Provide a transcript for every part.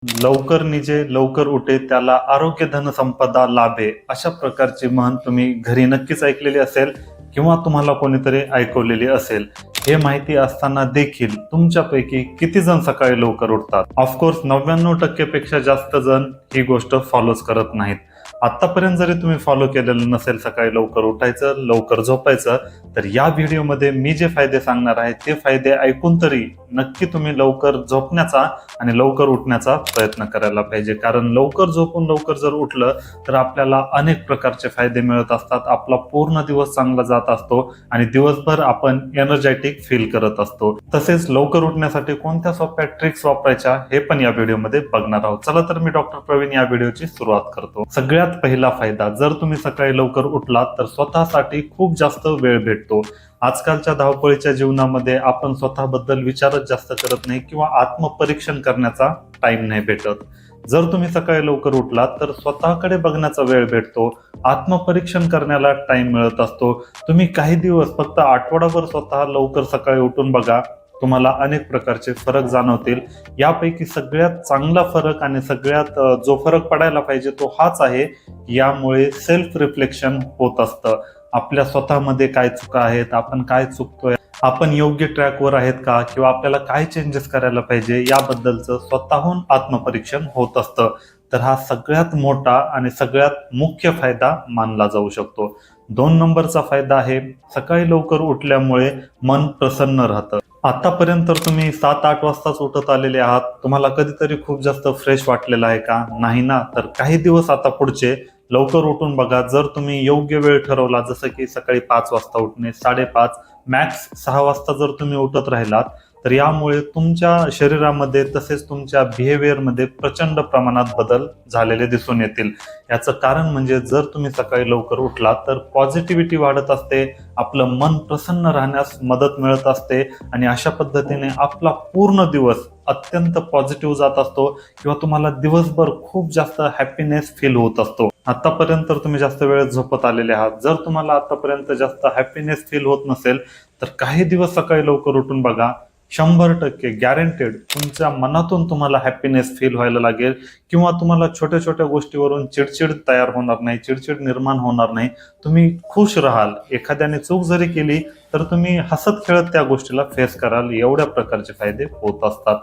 लवकर निजे लवकर उठे त्याला आरोग्य धन संपदा लाभे, अशा प्रकारची म्हण तुम्ही घरी नक्कीच ऐकलेली असेल किंवा तुम्हाला कोणीतरी ऐकवलेली असेल. हे माहिती असताना देखील तुमच्यापैकी किती जण सकाळी लवकर उठतात? ऑफकोर्स 99% पेक्षा जास्त जण ही गोष्ट फॉलोच करत नाहीत. आतापर्यंत जरी तुम्ही फॉलो केलेलं नसेल सकाळी लवकर उठायचं, लवकर झोपायचं, तर या व्हिडिओमध्ये मी जे फायदे सांगणार आहे ते फायदे ऐकून तरी नक्की तुम्ही लवकर झोपण्याचा आणि लवकर उठण्याचा प्रयत्न करायला पाहिजे. कारण लवकर झोपून लवकर जर उठलं तर आपल्याला अनेक प्रकारचे फायदे मिळत असतात. आपला पूर्ण दिवस चांगला जात असतो आणि दिवसभर आपण एनर्जेटिक फील करत असतो. तसेच लवकर उठण्यासाठी कोणत्या सोप्या ट्रिक्स वापरायच्या हे पण या व्हिडिओमध्ये बघणार आहोत. चला तर मी डॉक्टर प्रवीण या व्हिडिओची सुरुवात करतो. सगळ्यात पहिला फायदा, जर तुम्ही सकाळी लवकर उठलात तर स्वतःसाठी खूप जास्त वेळ भेटतो. आजकालच्या धावपळीच्या जीवनामध्ये आपण स्वतःबद्दल विचारच जास्त करत नाही किंवा आत्मपरीक्षण करण्याचा टाइम नाही भेटत. जर तुम्ही सकाळी लवकर उठलात तर स्वतःकडे बघण्याचा वेळ भेटतो, आत्मपरीक्षण करण्याला टाइम मिळत असतो. तुम्ही काही दिवस फक्त आठवडाभर स्वतः लवकर सकाळी उठून बघा, तुम्हाला अनेक प्रकारचे फरक जाणवतील. यापैकी सगळ्यात चांगला फरक आणि सगळ्यात जो फरक पडायला पाहिजे तो हाच आहे, यामुळे सेल्फ रिफ्लेक्शन होत असतं. आपल्या स्वतःमध्ये काय चुका आहेत, आपण काय चुकतोय, आपण योग्य ट्रॅकवर आहेत का, किंवा आपल्याला काय चेंजेस करायला पाहिजे याबद्दलचं स्वतःहून आत्मपरीक्षण होत असतं. तर हा सगळ्यात मोठा आणि सगळ्यात मुख्य फायदा मानला जाऊ शकतो. 2 नंबरचा फायदा आहे, सकाळी लवकर उठल्यामुळे मन प्रसन्न राहतं. आतापर्यंत तर तुम्ही 7-8 वाजताच उठत आलेले आहात. तुम्हाला कधीतरी खूप जास्त फ्रेश वाटलेलं आहे का? नाही ना? तर काही दिवस आता पुढचे लवकर उठून बघा. जर तुम्ही योग्य वेळ ठरवला, जसं की सकाळी 5 वाजता उठणे, 5:30, मॅक्स 6 वाजता जर तुम्ही उठत राहिलात तर यामुळे तुमच्या शरीरामध्ये तसेच तुमच्या बिहेवियरमध्ये प्रचंड प्रमाणात बदल झालेले दिसून येतील. याचं कारण म्हणजे जर तुम्ही सकाळी लवकर उठलात तर पॉझिटिव्हिटी वाढत असते, आपलं मन प्रसन्न राहण्यास मदत मिळत असते आणि अशा पद्धतीने आपला पूर्ण दिवस अत्यंत पॉझिटिव्ह जात असतो किंवा तुम्हाला दिवसभर खूप जास्त हॅपीनेस फील होत असतो. आतापर्यंत तर तुम्ही जास्त वेळ झोपत आलेले आहात. जर तुम्हाला आतापर्यंत जास्त हॅपीनेस फील होत नसेल तर काही दिवस सकाळी लवकर उठून बघा. 100% गॅरंटेड तुमच्या मनातून तुम्हाला हॅपीनेस फील व्हायला लागेल किंवा तुम्हाला छोट्या छोट्या गोष्टीवरून चिडचिड तयार होणार नाही, चिडचिड निर्माण होणार नाही. तुम्ही खुश राहाल. एखाद्याने चूक जरी केली तर तुम्ही हसत खेळत त्या गोष्टीला फेस कराल. एवढ्या प्रकारचे फायदे होत असतात.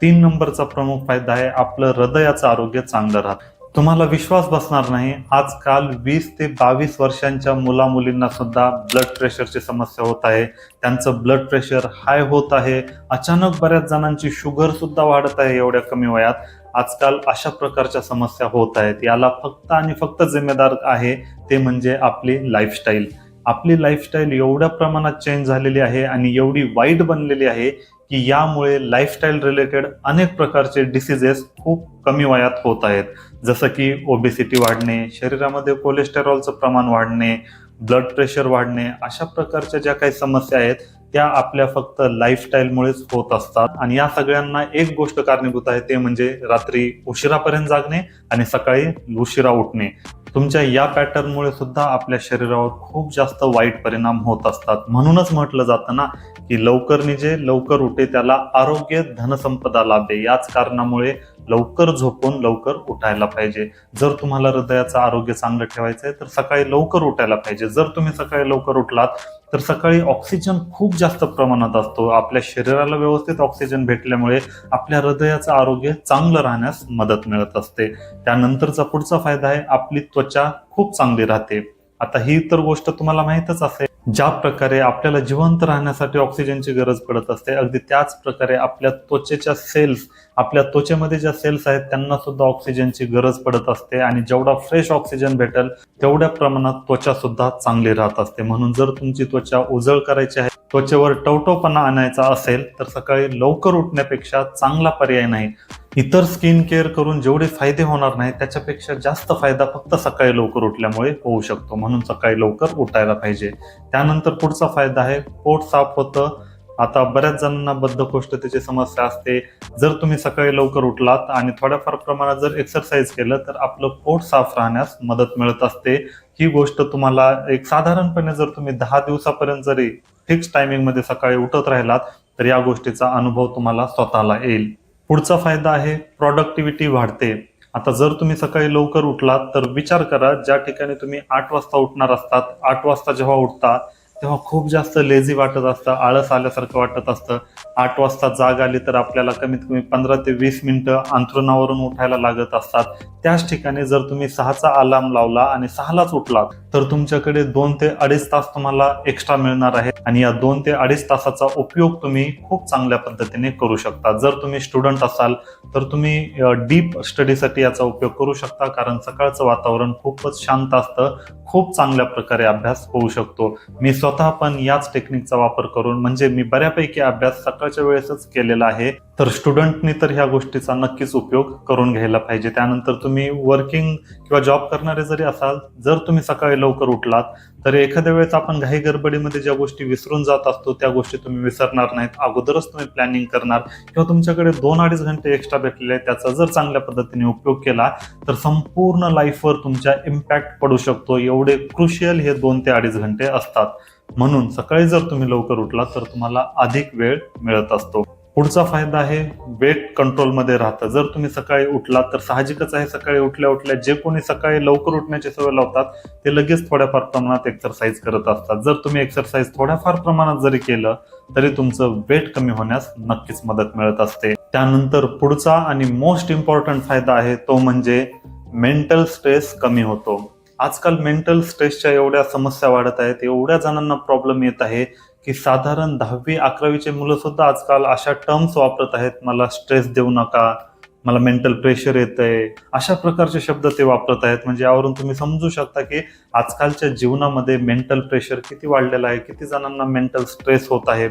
3 नंबरचा प्रमुख फायदा आहे, आपलं हृदयाचं आरोग्य चांगलं राहतं. तुम्हाला विश्वास बसणार नाही, आजकाल 20 ते 22 वर्षांच्या मुलामुलींना सुद्धा ब्लड प्रेशरची समस्या होत आहे. त्यांचं ब्लड प्रेशर हाय होत आहे. अचानक बऱ्याच जणांची शुगर सुद्धा वाढत आहे एवढ्या कमी वयात. आजकाल अशा प्रकारच्या समस्या होत आहेत. याला फक्त आणि फक्त जिम्मेदार आहे ते म्हणजे आपली लाईफस्टाईल. आपली लाईफस्टाईल एवढ्या प्रमाणात चेंज झालेली आहे आणि एवढी वाईट बनलेली आहे की यामुळे लाईफस्टाईल रिलेटेड अनेक प्रकारचे डिसीजेस खूप कमी वयात होत आहेत. जसं की ओबेसिटी वाढणे, शरीरामध्ये कोलेस्टेरॉलचं प्रमाण वाढणे, ब्लड प्रेशर वाढणे, अशा प्रकारच्या ज्या काही समस्या आहेत त्या आपल्या फक्त लाईफस्टाईलमुळेच होत असतात. आणि या सगळ्यांना एक गोष्ट कारणीभूत आहे, ते म्हणजे रात्री उशिरापर्यंत जागणे आणि सकाळी उशिरा उठणे. तुमच्या या पॅटर्नमुळे सुद्धा आपल्या शरीरावर खूप जास्त वाईट परिणाम होत असतात. म्हणूनच म्हटलं जातं ना की लवकर निजे लवकर उठे त्याला आरोग्य धनसंपदा लाभे. याच कारणामुळे लवकर झोपून लवकर उठायला पाहिजे. जर तुम्हाला हृदयाचं आरोग्य चांगलं ठेवायचं आहे तर सकाळी लवकर उठायला पाहिजे. जर तुम्ही सकाळी लवकर उठलात तर सकाळी ऑक्सिजन खूप जास्त प्रमाणात असतो. आपल्या शरीराला व्यवस्थित ऑक्सिजन भेटल्यामुळे आपल्या हृदयाचं आरोग्य चांगलं राहण्यास मदत मिळत असते. त्यानंतरचा पुढचा फायदा आहे, आपली त्वचा खूप चांगली राहते. आता ही तर गोष्ट तुम्हाला माहीतच असेल, ज्या प्रकारे आपल्याला जिवंत राहण्यासाठी ऑक्सिजनची गरज पडत असते, अगदी त्याच प्रकारे आपल्या त्वचेच्या सेल्स, आपल्या त्वचेमध्ये ज्या सेल्स आहेत त्यांना सुद्धा ऑक्सिजनची गरज पडत असते आणि जेवढा फ्रेश ऑक्सिजन भेटेल तेवढ्या प्रमाणात त्वचा सुद्धा चांगली राहत असते. म्हणून जर तुमची त्वचा उजळ करायची आहे, त्वचेवर टवटवपणा आणायचा असेल तर सकाळी लवकर उठण्यापेक्षा चांगला पर्याय नाही. इतर स्किन केअर करून जेवढे फायदे होणार नाही त्याच्यापेक्षा जास्त फायदा फक्त सकाळी लवकर उठल्यामुळे होऊ शकतो. म्हणून सकाळी लवकर उठायला पाहिजे. त्यानंतर पुढचा फायदा आहे, पोट साफ होतं. आता बऱ्याच जणांना बद्धकोष्ठतेची समस्या असते. जर तुम्ही सकाळी लवकर उठलात आणि थोड्याफार प्रमाणात जर एक्सरसाइज केलं तर आपलं पोट साफ राहण्यास मदत मिळत असते. ही गोष्ट तुम्हाला एक साधारणपणे जर तुम्ही 10 दिवसापर्यंत जरी फिक्स टायमिंग मध्ये सकाळी उठत राहिलात तर या गोष्टीचा अनुभव तुम्हाला स्वतःला येईल. पुढचा फायदा आहे प्रॉडक्टिव्हिटी वाढते. आता जर तुम्ही सकाळी लवकर उठलात तर विचार करा, ज्या ठिकाणी तुम्ही 8 वाजता उठणार असतात, 8 वाजता जेव्हा उठता तेव्हा खूप जास्त लेझी वाटत असतं, आळस आल्यासारखं वाटत असतं. 8 वाजता जाग आली तर आपल्याला कमीत कमी 15 ते 20 मिनिटं अंथरुणावरून उठायला लागत असतात. त्याच ठिकाणी जर तुम्ही 6चा अलार्म लावला आणि 6लाच उठलात तर तुमच्याकडे 2 ते 2.5 तास तुम्हाला एक्स्ट्रा मिळणार आहे आणि या 2 ते 2.5 तासाचा उपयोग तुम्ही खूप चांगल्या पद्धतीने करू शकता. जर तुम्ही स्टुडंट असाल तर तुम्ही डीप स्टडीसाठी याचा उपयोग करू शकता, कारण सकाळचं वातावरण खूपच शांत असतं, खूप चांगल्या प्रकारे अभ्यास होऊ शकतो. मी स्वतः पण याच टेक्निकचा वापर करून म्हणजे मी बऱ्यापैकी अभ्यास सकाळच्या वेळेसच केलेला आहे. तर स्टुडंटनी तर ह्या गोष्टीचा नक्कीच उपयोग करून घ्यायला पाहिजे. त्यानंतर तुम्ही वर्किंग किंवा जॉब करणारे जरी असाल, जर तुम्ही सकाळी लवकर उठलात तर एखाद्या वेळेस आपण घाई गडबडीमध्ये ज्या गोष्टी विसरून जात असतो त्या गोष्टी तुम्ही विसरणार नाहीत. अगोदरच तुम्ही प्लॅनिंग करणार किंवा तुमच्याकडे 2-2.5 घंटे एक्स्ट्रा भेटलेले आहेत, त्याचा जर चांगल्या पद्धतीने उपयोग केला तर संपूर्ण लाईफवर तुमच्या इम्पॅक्ट पडू शकतो. एवढे क्रुशियल हे 2 ते 2.5 घंटे असतात. म्हणून सकाळी जर तुम्ही लवकर उठलात तर तुम्हाला अधिक वेळ मिळत असतो. पुढचा फायदा आहे वेट कंट्रोलमध्ये राहतं. जर तुम्ही सकाळी उठलात तर साहजिकच आहे, सकाळी उठल्या उठल्या जे कोणी सकाळी लवकर उठण्याची सवय लावतात ते लगेच थोड्याफार प्रमाणात एक्सरसाइज करत असतात. जर तुम्ही एक्सरसाइज थोड्याफार प्रमाणात जरी केलं तरी तुमचं वेट कमी होण्यास नक्कीच मदत मिळत असते. त्यानंतर पुढचा आणि मोस्ट इम्पॉर्टंट फायदा आहे तो म्हणजे मेंटल स्ट्रेस कमी होतो. आजकाल मेंटल स्ट्रेसच्या एवढ्या समस्या वाढत आहेत, एवढ्या जणांना प्रॉब्लेम येत आहे की साधारण 10वी-11वीचे मुलं सुद्धा आजकाल अशा टर्म्स वापरत आहेत, मला स्ट्रेस देऊ नका, मला मेंटल प्रेशर येतंय, अशा प्रकारचे शब्द ते वापरत आहेत. म्हणजे यावरून तुम्ही समजू शकता की आजकालच्या जीवनामध्ये मेंटल प्रेशर किती वाढलेलं आहे, किती जणांना मेंटल स्ट्रेस होत आहे.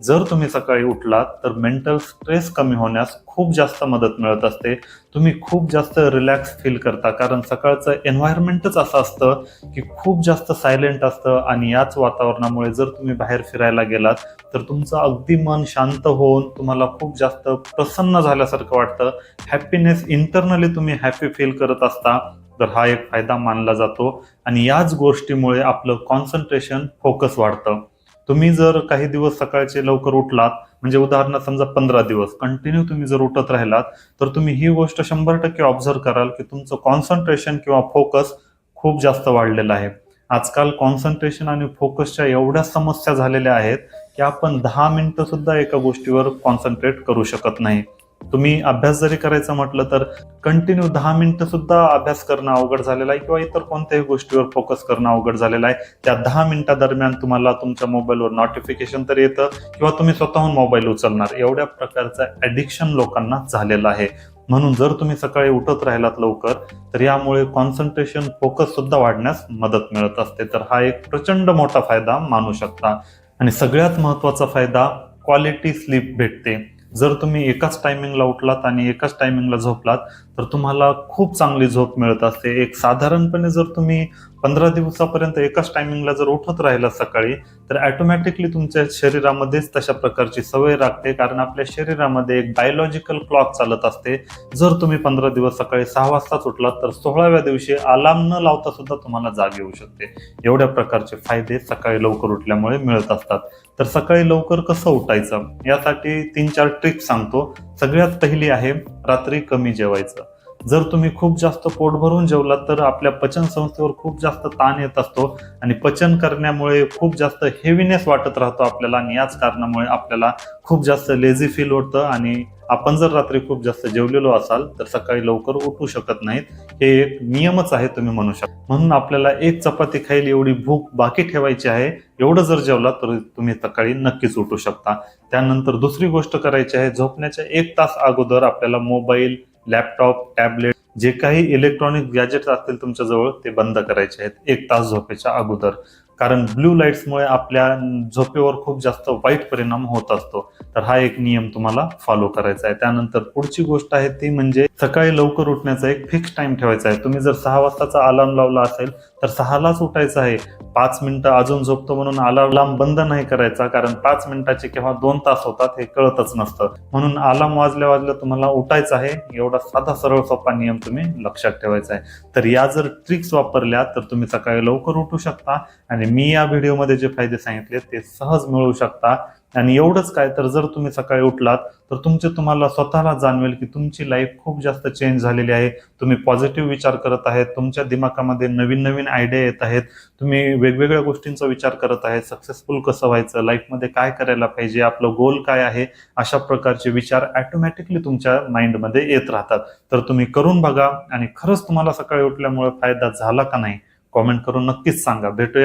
जर तुम्ही सकाळी उठलात तर मेंटल स्ट्रेस कमी होण्यास खूप जास्त मदत मिळत असते. तुम्ही खूप जास्त रिलॅक्स फील करता, कारण सकाळचं एन्व्हायरमेंटच असं असतं की खूप जास्त सायलेंट असतं आणि याच वातावरणामुळे जर तुम्ही बाहेर फिरायला गेलात तर तुमचं अगदी मन शांत होऊन तुम्हाला खूप जास्त प्रसन्न झाल्यासारखं वाटतं. हॅपीनेस इंटरनली तुम्ही हॅपी फील करत असता. तर हा एक फायदा मानला जातो आणि याच गोष्टीमुळे आपलं कॉन्सन्ट्रेशन, फोकस वाढतं. तुम्ही जर काही दिवस सकाळचे लवकर उठलात, म्हणजे उदाहरणार्थ समजा 15 दिवस कंटिन्यू तुम्ही जर उठत राहिलात तर तुम्ही ही गोष्ट 100% ऑब्झर्व कराल की तुमचं कॉन्सन्ट्रेशन किंवा फोकस खूप जास्त वाढलेलं आहे. आजकाल कॉन्सन्ट्रेशन आणि फोकसच्या एवढ्या समस्या झालेल्या आहेत की आपण 10 मिनिटं सुद्धा एका गोष्टीवर कॉन्सन्ट्रेट करू शकत नाही. तुम्ही अभ्यास जरी करायचं म्हटलं तर कंटिन्यू 10 मिनिटं सुद्धा अभ्यास करणं अवघड झालेलं आहे किंवा इतर कोणत्याही गोष्टीवर फोकस करणं अवघड झालेलं आहे. त्या 10 मिनिटादरम्यान तुम्हाला तुमच्या मोबाईलवर नोटिफिकेशन तर येतं किंवा तुम्ही स्वतःहून मोबाईल उचलणार. एवढ्या प्रकारचं ऍडिक्शन लोकांना झालेलं आहे. म्हणून जर तुम्ही सकाळी उठत राहिलात लवकर तर यामुळे कॉन्सन्ट्रेशन, फोकस सुद्धा वाढण्यास मदत मिळत असते. तर हा एक प्रचंड मोठा फायदा मानू शकता. आणि सगळ्यात महत्वाचा फायदा क्वालिटी स्लीप भेटते. जर तुम्ही एकाच टायमिंगला उठलात आणि एकाच टायमिंगला झोपलात तर तुम्हाला खूप चांगली झोप मिळत असते. एक साधारणपणे जर तुम्ही 15 दिवसापर्यंत एकाच टायमिंगला जर उठत राहिला सकाळी तर ऑटोमॅटिकली तुमच्या शरीरामध्येच तशा प्रकारची सवय लागते, कारण आपल्या शरीरामध्ये एक बायोलॉजिकल क्लॉक चालत असते. जर तुम्ही 15 दिवस सकाळी 6 वाजताच उठलात तर 16व्या दिवशी अलार्म न लावता सुद्धा तुम्हाला जाग येऊ शकते. एवढ्या प्रकारचे फायदे सकाळी लवकर उठल्यामुळे मिळत असतात. तर सकाळी लवकर कसं उठायचं यासाठी 3-4 ट्रिक्स सांगतो. सगळ्यात पहिली आहे रात्री कमी जेवायचं. जर तुम्ही खूप जास्त पोट भरून जेवलात तर आपल्या पचन संस्थेवर खूप जास्त ताण येत असतो आणि पचन करण्यामुळे खूप जास्त हेवीनेस वाटत राहतो आपल्याला आणि याच कारणामुळे आपल्याला खूप जास्त लेझी फील होतं आणि आपण जर रात्री खूप जास्त जेवलेलो असाल तर सकाळी लवकर उठू शकत नाहीत. हे एक नियमच आहे तुम्ही म्हणू शकता. म्हणून आपल्याला एक चपाती खाईल एवढी भूक बाकी ठेवायची आहे. एवढं जर जेवलात तर तुम्ही सकाळी नक्कीच उठू शकता. त्यानंतर दुसरी गोष्ट करायची आहे, झोपण्याच्या 1 तास अगोदर आपल्याला मोबाईल, लॅपटॉप, टॅबलेट जे काही इलेक्ट्रॉनिक गॅजेट्स असतील तुमच्याजवळ ते बंद करायचे आहेत 1 तास झोपेच्या अगोदर. कारण ब्लू लाईट्समुळे आपल्या झोपेवर खूप जास्त वाईट परिणाम होत असतो. तर हा एक नियम तुम्हाला फॉलो करायचा आहे. त्यानंतर पुढची गोष्ट आहे ती म्हणजे सकाळी लवकर उठण्याचा एक फिक्स टाइम ठेवायचा आहे. तुम्ही जर 6 वाजताचा अलार्म लावला असेल तर 6लाच उठायचं आहे. 5 मिनिटं अजून झोपतो म्हणून अलार्म बंद नाही करायचा, कारण 5 मिनिटाचे केव्हा 2 तास होतात हे कळतच नसतं. म्हणून अलार्म वाजल्या वाजल्या तुम्हाला उठायचं आहे. एवढा साधा सरळ सोपा नियम तुम्ही लक्षात ठेवायचा आहे. तर या जर ट्रिक्स वापरल्या तर तुम्ही सकाळी लवकर उठू शकता आणि मी या व्हिडिओमध्ये जे फायदे सांगितले ते सहज मिळवू शकता. आणि एवढंच काय, तर जर तुम्ही सकाळी उठलात तर तुम्हाला स्वतःला जाणवेल की तुमची लाईफ खूप जास्त चेंज झालेली आहे. तुम्ही पॉझिटिव्ह विचार करत आहेत, तुमच्या दिमागामध्ये नवीन नवीन आयडिया येत आहेत, तुम्ही वेगवेगळ्या गोष्टींचा विचार करत आहे, सक्सेसफुल कसं व्हायचं, लाईफमध्ये काय करायला पाहिजे, आपलं गोल काय आहे, अशा प्रकारचे विचार ऑटोमॅटिकली तुमच्या माइंडमध्ये येत राहतात. तर तुम्ही करून बघा आणि खरंच तुम्हाला सकाळी उठल्यामुळे फायदा झाला का नाही, कॉमेंट करून नक्कीच सांगा. भेटूया